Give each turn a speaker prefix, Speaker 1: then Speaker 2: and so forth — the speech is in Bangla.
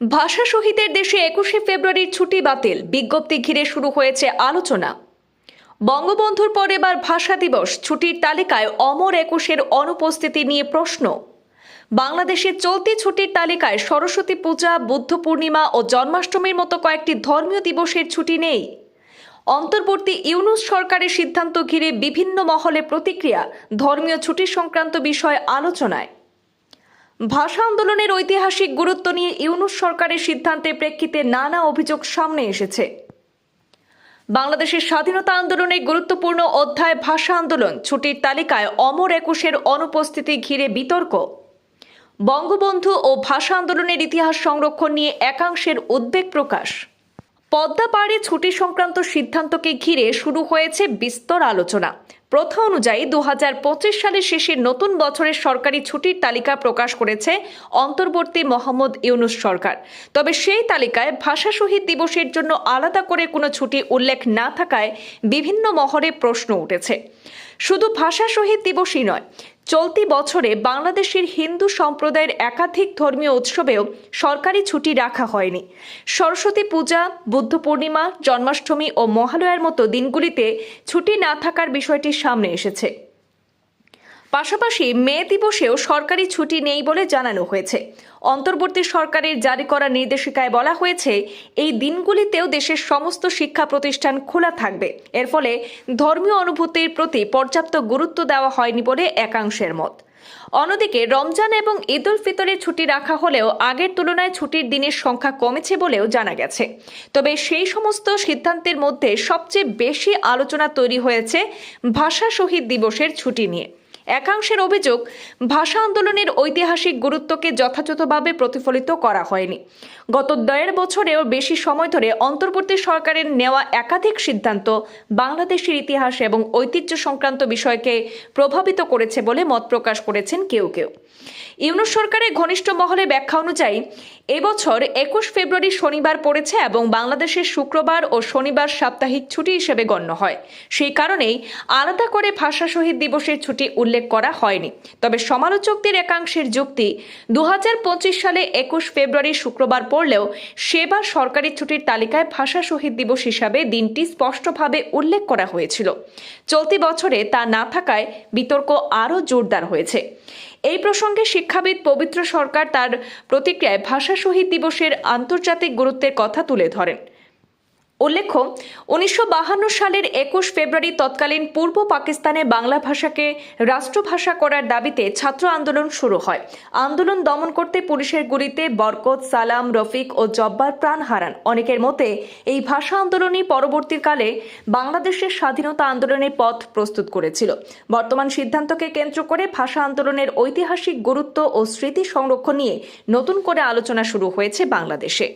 Speaker 1: ভাষা শহীদের দেশে 21শে ফেব্রুয়ারির ছুটি বাতিল, বিজ্ঞপ্তি ঘিরে শুরু হয়েছে আলোচনা। বঙ্গবন্ধুর পর এবার ভাষা দিবস, ছুটির তালিকায় অমর 21-এর অনুপস্থিতি নিয়ে প্রশ্ন। বাংলাদেশের চলতি ছুটির তালিকায় সরস্বতী পূজা, বুদ্ধ পূর্ণিমা ও জন্মাষ্টমীর মতো কয়েকটি ধর্মীয় দিবসের ছুটি নেই। অন্তর্বর্তী ইউনূস সরকারের সিদ্ধান্ত ঘিরে বিভিন্ন মহলে প্রতিক্রিয়া, ধর্মীয় ছুটি সংক্রান্ত বিষয় আলোচনায়। ভাষা আন্দোলনের ঐতিহাসিক গুরুত্ব নিয়ে ইউনূস সরকারের সিদ্ধান্তের প্রেক্ষিতে নানা অভিযোগ সামনে এসেছে। বাংলাদেশের স্বাধীনতা আন্দোলনের গুরুত্বপূর্ণ অধ্যায় ভাষা আন্দোলন, ছুটির তালিকায় অমর 21-এর অনুপস্থিতি ঘিরে বিতর্ক। বঙ্গবন্ধু ও ভাষা আন্দোলনের ইতিহাস সংরক্ষণ নিয়ে একাংশের উদ্বেগ প্রকাশ। পদ্মা পাড়ে ছুটি সংক্রান্ত সিদ্ধান্তকে ঘিরে শুরু হয়েছে বিস্তর আলোচনা। প্রথা অনুযায়ী 2025 সালের শেষে নতুন বছরের সরকারি ছুটির তালিকা প্রকাশ করেছে অন্তর্বর্তী মোহাম্মদ ইউনূস সরকার। তবে সেই তালিকায় ভাষা শহীদ দিবসের জন্য আলাদা করে কোনো ছুটি উল্লেখ না থাকায় বিভিন্ন মহলে প্রশ্ন উঠেছে। শুধু ভাষা শহীদ দিবসই নয়, চলতি বছরে বাংলাদেশের হিন্দু সম্প্রদায়ের একাধিক ধর্মীয় উৎসবেও সরকারি ছুটি রাখা হয়নি। সরস্বতী পূজা, বুদ্ধ পূর্ণিমা, জন্মাষ্টমী ও মহালয়ার মতো দিনগুলিতে ছুটি না থাকার বিষয়টি সামনে এসেছে। পাশাপাশি মে দিবসেও সরকারি ছুটি নেই বলে জানানো হয়েছে। অন্তর্বর্তী সরকারের জারি করা নির্দেশিকায় বলা হয়েছে, এই দিনগুলিতেও দেশের সমস্ত শিক্ষা প্রতিষ্ঠান খোলা থাকবে। এর ফলে ধর্মীয় অনুভূতির প্রতি পর্যাপ্ত গুরুত্ব দেওয়া হয়নি বলে একাংশের মত। অন্যদিকে রমজান এবং ঈদ উল ফিতরের ছুটি রাখা হলেও আগের তুলনায় ছুটির দিনের সংখ্যা কমেছে বলেও জানা গেছে। তবে সেই সমস্ত সিদ্ধান্তের মধ্যে সবচেয়ে বেশি আলোচনা তৈরি হয়েছে ভাষা শহীদ দিবসের ছুটি নিয়ে। একাংশের অভিযোগ, ভাষা আন্দোলনের ঐতিহাসিক গুরুত্বকে যথাযথভাবে প্রতিফলিত করা হয়নি। গত 1.5 বছরেও বেশি সময় ধরে অন্তর্বর্তী সরকারের নেওয়া একাধিক সিদ্ধান্ত বাংলাদেশের ইতিহাস এবং ঐতিহ্য সংক্রান্ত বিষয়কে প্রভাবিত করেছে বলে মত প্রকাশ করেছেন কেউ কেউ। ইউনূস সরকারের ঘনিষ্ঠ মহলে ব্যাখ্যা অনুযায়ী এবছর 21 ফেব্রুয়ারি শনিবার পড়েছে এবং বাংলাদেশের শুক্রবার ও শনিবার সাপ্তাহিক ছুটি হিসেবে গণ্য হয়। সেই কারণেই আলাদা করে ভাষা শহীদ দিবসের ছুটি উল্লেখ করা হয়নি। তবে সমালোচকদের একাংশের যুক্তি, 2025 সালে 21 ফেব্রুয়ারি শুক্রবার পড়লেও সেবার সরকারি ছুটির তালিকায় ভাষা শহীদ দিবস হিসাবে দিনটি স্পষ্টভাবে উল্লেখ করা হয়েছিল। চলতি বছরে তা না থাকায় বিতর্ক আরও জোরদার হয়েছে। এই প্রসঙ্গে শিক্ষাবিদ পবিত্র সরকার তার প্রতিক্রিয়ায় ভাষা শহীদ দিবসের আন্তর্জাতিক গুরুত্বের কথা তুলে ধরেন। উল্লেখ্য, 1952 সালের 21 ফেব্রুয়ারি তৎকালীন পূর্ব পাকিস্তানে বাংলা ভাষাকে রাষ্ট্রভাষা করার দাবিতে ছাত্র আন্দোলন শুরু হয়। আন্দোলন দমন করতে পুলিশের গুলিতে বরকত, সালাম, রফিক ও জব্বার প্রাণ হারান। অনেকের মতে এই ভাষা আন্দোলনই পরবর্তীকালে বাংলাদেশের স্বাধীনতা আন্দোলনের পথ প্রস্তুত করেছিল। বর্তমান সিদ্ধান্তকে কেন্দ্র করে ভাষা আন্দোলনের ঐতিহাসিক গুরুত্ব ও স্মৃতি সংরক্ষণ নিয়ে নতুন করে আলোচনা শুরু হয়েছে বাংলাদেশে।